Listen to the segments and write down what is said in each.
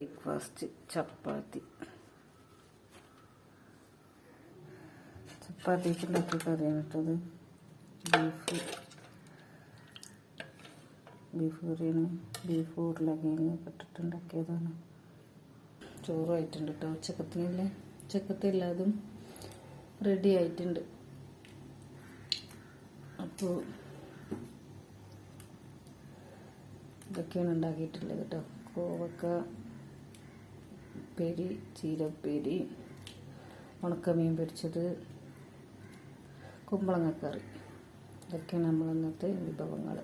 Breakfast ചപ്പാത്തിക്ക് ഉണ്ടാക്കിയ കറിയാണ് കേട്ടത്. ബീഫ് കറിയാണ്. ബീഫ് ഉരുളക്കിഴങ്ങ് ഇട്ടിട്ടുണ്ടാക്കിയതാണ്. ചോറുമായിട്ടുണ്ട് കേട്ടോ. ഉച്ചക്കത്തെ എല്ലാതും റെഡി ആയിട്ടുണ്ട്. അപ്പോൾ ഇതൊക്കെയാണ് ഉണ്ടാക്കിയിട്ടുള്ളത് കേട്ടോ. കോവക്ക ഉപ്പേരി, ചീരപ്പേരി, ഉണക്കമീൻ പൊരിച്ചത്, കുമ്പളങ്ങക്കറി. ഇതൊക്കെയാണ് നമ്മൾ ഇന്നത്തെ വിഭവങ്ങൾ.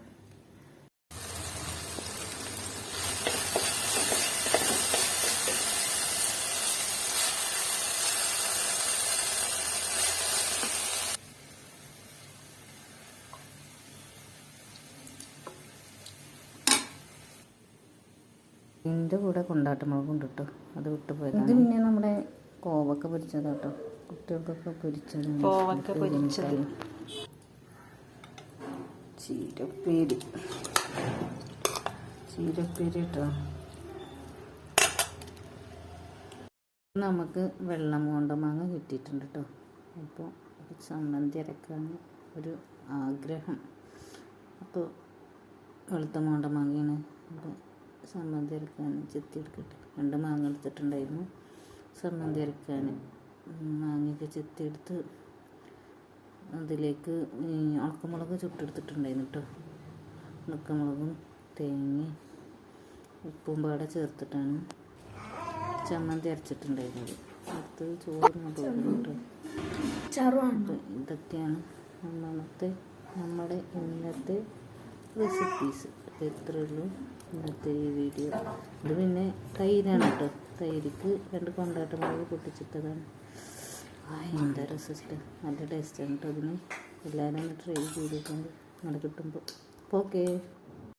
ഇതിൻ്റെ കൂടെ കൊണ്ടാട്ടമുളക് ഉണ്ട് കേട്ടോ. അത് വിട്ടുപോയത്. ഇത് പിന്നെ നമ്മുടെ കോവക്ക പൊരിച്ചതാട്ടോ. കുട്ടികൾക്കൊക്കെ പൊരിച്ചതാണ്. കോവക്ക പൊരിച്ചത്, ചീരപ്പേരി കേട്ടോ. നമുക്ക് വെള്ളം കൊണ്ടമാങ്ങ കിട്ടിയിട്ടുണ്ട് കേട്ടോ. അപ്പോൾ ഒരു ചമ്മന്തി അരക്കാൻ ഒരു ആഗ്രഹം. അപ്പോൾ വെളുത്ത മോണ്ടമാങ്ങയാണ്. അപ്പോൾ ചമ്മന്തി അരക്കാൻ ചെത്തിയെടുക്കട്ടെ. 2 മാങ്ങ എടുത്തിട്ടുണ്ടായിരുന്നു ചമ്മന്തി അരക്കാൻ. മാങ്ങയൊക്കെ ചെത്തിയെടുത്ത് അതിലേക്ക് ഉണക്കമുളക് ചുട്ടെടുത്തിട്ടുണ്ടായിരുന്നു കേട്ടോ. ഉണക്കമുളകും തേങ്ങ ഉപ്പും പാടെ ചേർത്തിട്ടാണ് ചമ്മന്തി അരച്ചിട്ടുണ്ടായിരുന്നത്. അടുത്ത് ചോറ് കേട്ടോ. ഇതൊക്കെയാണ് നമ്മുടെ ഇന്നത്തെ റെസിപ്പീസ്. ഇത്രയേ ഉള്ളൂ ഇന്നത്തെ ഈ വീഡിയോ. ഇത് പിന്നെ തൈരാണ് കേട്ടോ. തൈരിക്ക് 2 കൊണ്ടാട്ടമുളക് പൊട്ടിച്ചിട്ടതാണ്. എന്താ രസം, നല്ല ടേസ്റ്റാണ് കേട്ടോ. അതിന് എല്ലാവരും ഒന്ന് ട്രൈ ചെയ്തിട്ടുണ്ട്. അങ്ങനെ കിട്ടുമ്പോൾ. ഓക്കേ.